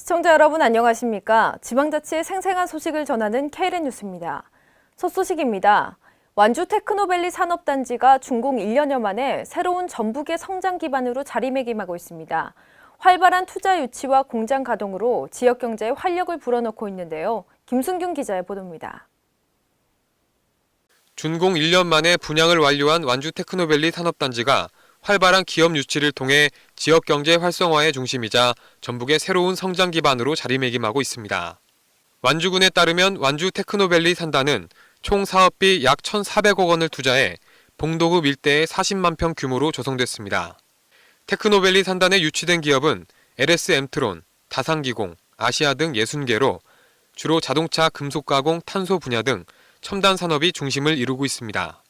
시청자 여러분 안녕하십니까? 지방자치의 생생한 소식을 전하는 KLN 뉴스입니다. 첫 소식입니다. 완주 테크노밸리 산업단지가 준공 1년여 만에 새로운 전북의 성장 기반으로 자리매김하고 있습니다. 활발한 투자 유치와 공장 가동으로 지역 경제에 활력을 불어넣고 있는데요. 김순균 기자의 보도입니다. 준공 1년 만에 분양을 완료한 완주 테크노밸리 산업단지가 활발한 기업 유치를 통해 지역 경제 활성화의 중심이자 전북의 새로운 성장 기반으로 자리매김하고 있습니다. 완주군에 따르면 완주 테크노밸리 산단은 총 사업비 약 1,400억 원을 투자해 봉도읍 일대에 40만 평 규모로 조성됐습니다. 테크노밸리 산단에 유치된 기업은 LS엠트론, 다산기공, 아시아 등 60개로 주로 자동차 금속 가공, 탄소 분야 등 첨단 산업이 중심을 이루고 있습니다.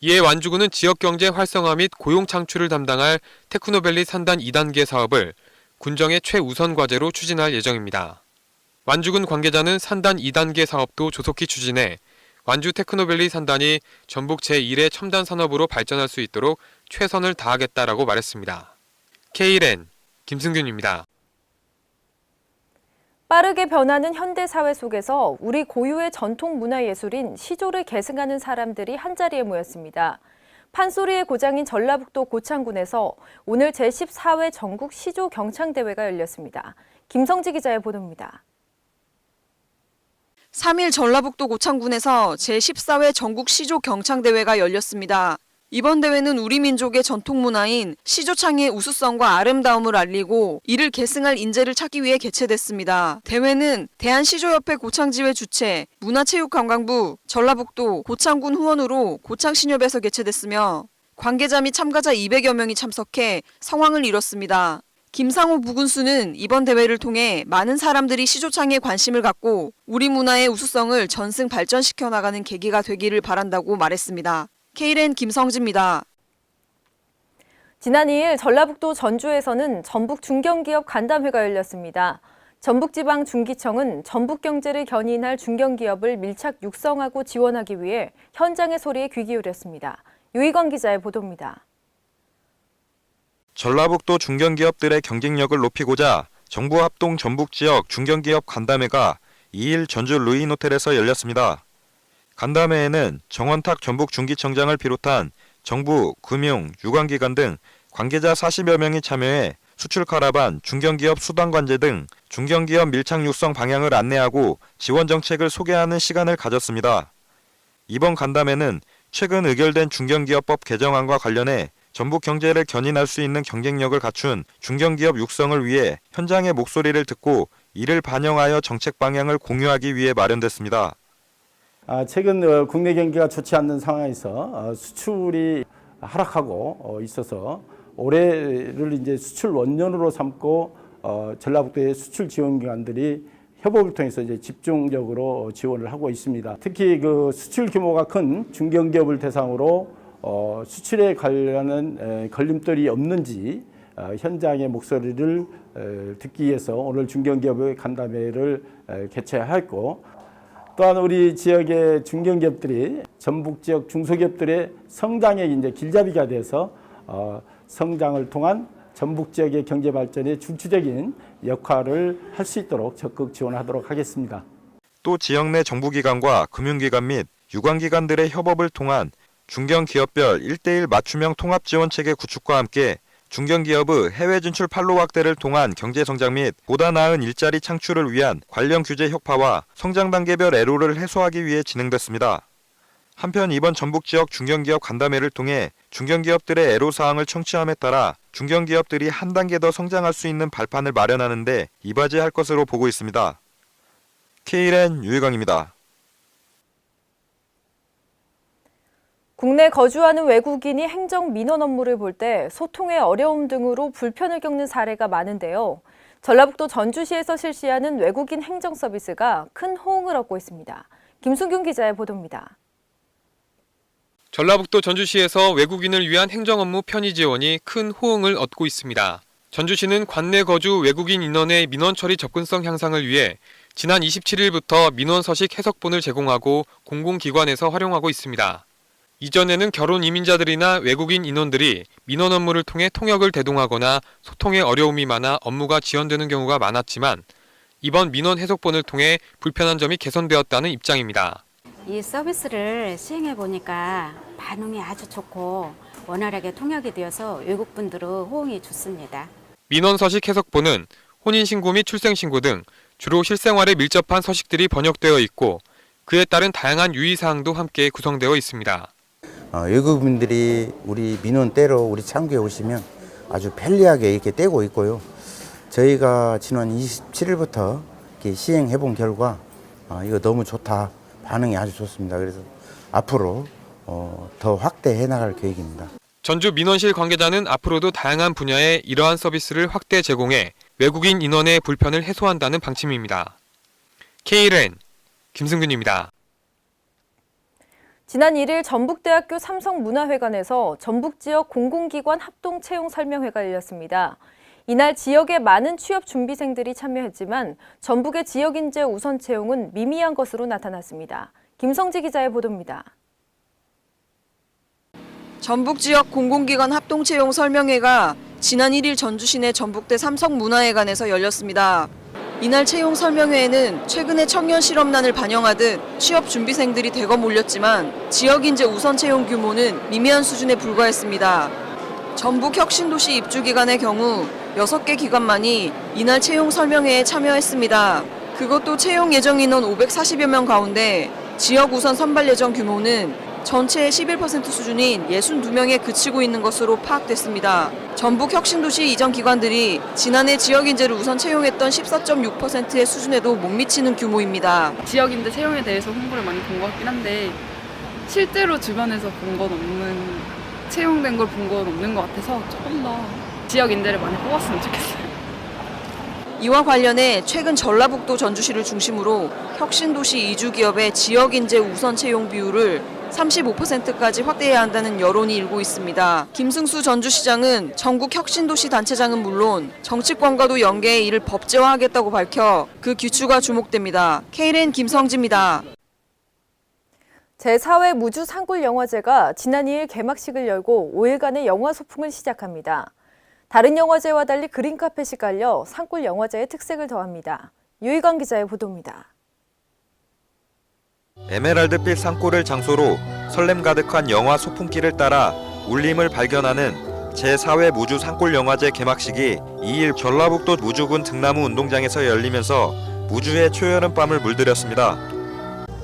이에 완주군은 지역경제 활성화 및 고용 창출을 담당할 테크노밸리 산단 2단계 사업을 군정의 최우선 과제로 추진할 예정입니다. 완주군 관계자는 산단 2단계 사업도 조속히 추진해 완주 테크노밸리 산단이 전북 제1의 첨단 산업으로 발전할 수 있도록 최선을 다하겠다라고 말했습니다. KLN 김승균입니다. 빠르게 변하는 현대사회 속에서 우리 고유의 전통 문화예술인 시조를 계승하는 사람들이 한자리에 모였습니다. 판소리의 고장인 전라북도 고창군에서 오늘 제14회 전국 시조 경창대회가 열렸습니다. 김성지 기자의 보도입니다. 3일 전라북도 고창군에서 제14회 전국 시조 경창대회가 열렸습니다. 이번 대회는 우리 민족의 전통 문화인 시조창의 우수성과 아름다움을 알리고 이를 계승할 인재를 찾기 위해 개최됐습니다. 대회는 대한시조협회 고창지회 주최, 문화체육관광부, 전라북도 고창군 후원으로 고창신협에서 개최됐으며 관계자 및 참가자 200여 명이 참석해 성황을 이뤘습니다. 김상호 부군수는 이번 대회를 통해 많은 사람들이 시조창에 관심을 갖고 우리 문화의 우수성을 전승 발전시켜 나가는 계기가 되기를 바란다고 말했습니다. KLN 김성지입니다. 지난 2일 전라북도 전주에서는 전북 중견기업 간담회가 열렸습니다. 전북지방중기청은 전북 경제를 견인할 중견기업을 밀착 육성하고 지원하기 위해 현장의 소리에 귀 기울였습니다. 유희건 기자의 보도입니다. 전라북도 중견기업들의 경쟁력을 높이고자 정부 합동 전북지역 중견기업 간담회가 2일 전주 루인호텔에서 열렸습니다. 간담회에는 정원탁 전북중기청장을 비롯한 정부, 금융, 유관기관 등 관계자 40여 명이 참여해 수출 카라반, 중견기업 수당관제 등 중견기업 밀착 육성 방향을 안내하고 지원 정책을 소개하는 시간을 가졌습니다. 이번 간담회는 최근 의결된 중견기업법 개정안과 관련해 전북 경제를 견인할 수 있는 경쟁력을 갖춘 중견기업 육성을 위해 현장의 목소리를 듣고 이를 반영하여 정책 방향을 공유하기 위해 마련됐습니다. 최근 국내 경기가 좋지 않는 상황에서 수출이 하락하고 있어서 올해를 이제 수출 원년으로 삼고 전라북도의 수출 지원 기관들이 협업을 통해서 이제 집중적으로 지원을 하고 있습니다. 특히 그 수출 규모가 큰 중견기업을 대상으로 수출에 관련한 걸림돌이 없는지 현장의 목소리를 듣기 위해서 오늘 중견기업의 간담회를 개최하였고, 또한 우리 지역의 중견기업들이 전북 지역 중소기업들의 성장의 이제 길잡이가 돼서 성장을 통한 전북 지역의 경제 발전에 중추적인 역할을 할 수 있도록 적극 지원하도록 하겠습니다. 또 지역 내 정부기관과 금융기관 및 유관기관들의 협업을 통한 중견기업별 1:1 맞춤형 통합지원체계 구축과 함께 중견기업의 해외 진출 판로 확대를 통한 경제성장 및 보다 나은 일자리 창출을 위한 관련 규제 혁파와 성장 단계별 애로를 해소하기 위해 진행됐습니다. 한편 이번 전북지역 중견기업 간담회를 통해 중견기업들의 애로사항을 청취함에 따라 중견기업들이 한 단계 더 성장할 수 있는 발판을 마련하는 데 이바지할 것으로 보고 있습니다. KLN 유희광입니다. 국내 거주하는 외국인이 행정 민원 업무를 볼 때 소통의 어려움 등으로 불편을 겪는 사례가 많은데요. 전라북도 전주시에서 실시하는 외국인 행정 서비스가 큰 호응을 얻고 있습니다. 김순균 기자의 보도입니다. 전라북도 전주시에서 외국인을 위한 행정 업무 편의 지원이 큰 호응을 얻고 있습니다. 전주시는 관내 거주 외국인 인원의 민원 처리 접근성 향상을 위해 지난 27일부터 민원 서식 해석본을 제공하고 공공기관에서 활용하고 있습니다. 이전에는 결혼 이민자들이나 외국인 인원들이 민원 업무를 통해 통역을 대동하거나 소통에 어려움이 많아 업무가 지연되는 경우가 많았지만 이번 민원 해석본을 통해 불편한 점이 개선되었다는 입장입니다. 이 서비스를 시행해 보니까 반응이 아주 좋고 원활하게 통역이 되어서 외국분들의 호응이 좋습니다. 민원 서식 해석본은 혼인신고 및 출생신고 등 주로 실생활에 밀접한 서식들이 번역되어 있고 그에 따른 다양한 유의사항도 함께 구성되어 있습니다. 외국인들이 우리 민원 떼러 우리 창구에 오시면 아주 편리하게 이렇게 떼고 있고요. 저희가 지난 27일부터 이렇게 시행해 본 결과 이거 너무 좋다. 반응이 아주 좋습니다. 그래서 앞으로 더 확대해 나갈 계획입니다. 전주 민원실 관계자는 앞으로도 다양한 분야에 이러한 서비스를 확대 제공해 외국인 인원의 불편을 해소한다는 방침입니다. KLN 김승균입니다. 지난 1일 전북대학교 삼성문화회관에서 전북지역 공공기관 합동채용 설명회가 열렸습니다. 이날 지역의 많은 취업 준비생들이 참여했지만 전북의 지역인재 우선 채용은 미미한 것으로 나타났습니다. 김성지 기자의 보도입니다. 전북 지역 공공기관 합동채용 설명회가 지난 1일 전주 시내 전북대 삼성문화회관에서 열렸습니다. 이날 채용 설명회에는 최근에 청년 실업난을 반영하듯 취업 준비생들이 대거 몰렸지만 지역인재 우선 채용 규모는 미미한 수준에 불과했습니다. 전북 혁신도시 입주기관의 경우 6개 기관만이 이날 채용 설명회에 참여했습니다. 그것도 채용 예정 인원 540여 명 가운데 지역 우선 선발 예정 규모는 전체의 11% 수준인 62명에 그치고 있는 것으로 파악됐습니다. 전북 혁신도시 이전 기관들이 지난해 지역인재를 우선 채용했던 14.6%의 수준에도 못 미치는 규모입니다. 지역인재 채용에 대해서 홍보를 많이 본 것 같긴 한데 실제로 주변에서 본 건 없는, 채용된 걸 본 건 없는 것 같아서 조금 더 지역인재를 많이 뽑았으면 좋겠어요. 이와 관련해 최근 전라북도 전주시를 중심으로 혁신도시 이주기업의 지역인재 우선 채용 비율을 35%까지 확대해야 한다는 여론이 일고 있습니다. 김승수 전주시장은 전국 혁신도시 단체장은 물론 정치권과도 연계해 이를 법제화하겠다고 밝혀 그 규추가 주목됩니다. KLN 김성지입니다. 제4회 무주 산골영화제가 지난 2일 개막식을 열고 5일간의 영화 소풍을 시작합니다. 다른 영화제와 달리 그린카펫이 깔려 산골영화제의 특색을 더합니다. 유희광 기자의 보도입니다. 에메랄드빛 산골을 장소로 설렘 가득한 영화 소풍길을 따라 울림을 발견하는 제4회 무주 산골영화제 개막식이 2일 전라북도 무주군 등나무 운동장에서 열리면서 무주의 초여름밤을 물들였습니다.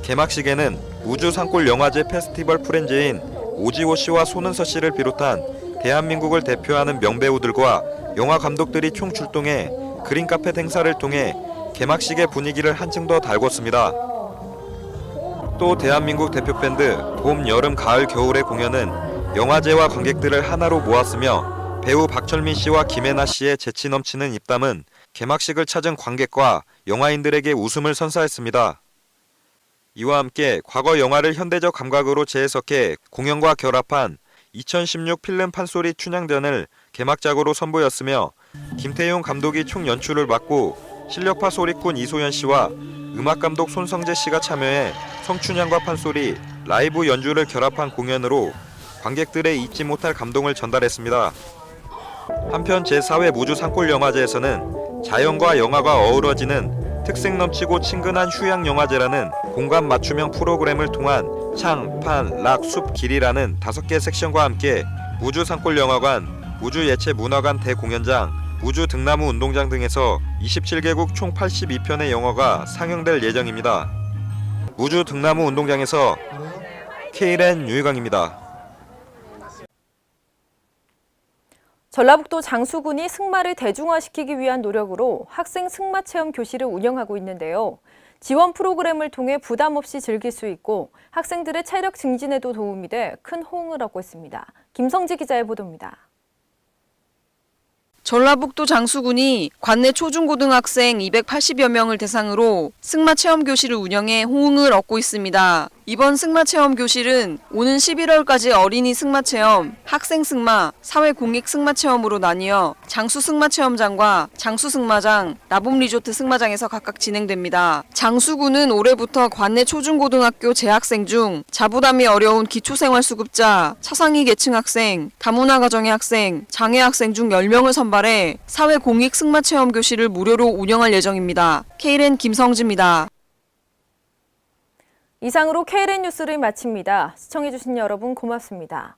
개막식에는 무주 산골영화제 페스티벌 프렌즈인 오지호 씨와 손은서 씨를 비롯한 대한민국을 대표하는 명배우들과 영화 감독들이 총출동해 그린카펫 행사를 통해 개막식의 분위기를 한층 더 달궜습니다. 또 대한민국 대표 밴드 봄, 여름, 가을, 겨울의 공연은 영화제와 관객들을 하나로 모았으며 배우 박철민 씨와 김혜나 씨의 재치 넘치는 입담은 개막식을 찾은 관객과 영화인들에게 웃음을 선사했습니다. 이와 함께 과거 영화를 현대적 감각으로 재해석해 공연과 결합한 2016 필름 판소리 춘향전을 개막작으로 선보였으며 김태용 감독이 총 연출을 맡고 실력파 소리꾼 이소연 씨와 음악감독 손성재 씨가 참여해 성춘향과 판소리, 라이브 연주를 결합한 공연으로 관객들의 잊지 못할 감동을 전달했습니다. 한편 제4회 무주 산골영화제에서는 자연과 영화가 어우러지는 특색 넘치고 친근한 휴양영화제라는 공간 맞춤형 프로그램을 통한 창, 판, 락, 숲, 길이라는 5개 섹션과 함께 무주 산골영화관, 무주 예체문화관 대공연장, 무주 등나무 운동장 등에서 27개국 총 82편의 영화가 상영될 예정입니다. 무주 등나무 운동장에서 KLN 유희광입니다. 전라북도 장수군이 승마를 대중화시키기 위한 노력으로 학생 승마 체험 교실을 운영하고 있는데요. 지원 프로그램을 통해 부담 없이 즐길 수 있고 학생들의 체력 증진에도 도움이 돼 큰 호응을 얻고 있습니다. 김성지 기자의 보도입니다. 전라북도 장수군이 관내 초중고등학생 280여 명을 대상으로 승마 체험 교실을 운영해 호응을 얻고 있습니다. 이번 승마체험 교실은 오는 11월까지 어린이 승마체험, 학생 승마, 사회 공익 승마체험으로 나뉘어 장수 승마체험장과 장수 승마장, 나봄 리조트 승마장에서 각각 진행됩니다. 장수구는 올해부터 관내 초중고등학교 재학생 중 자부담이 어려운 기초생활수급자, 차상위 계층 학생, 다문화 가정의 학생, 장애 학생 중 10명을 선발해 사회 공익 승마체험 교실을 무료로 운영할 예정입니다. KLN 김성지입니다. 이상으로 KLN 뉴스를 마칩니다. 시청해주신 여러분 고맙습니다.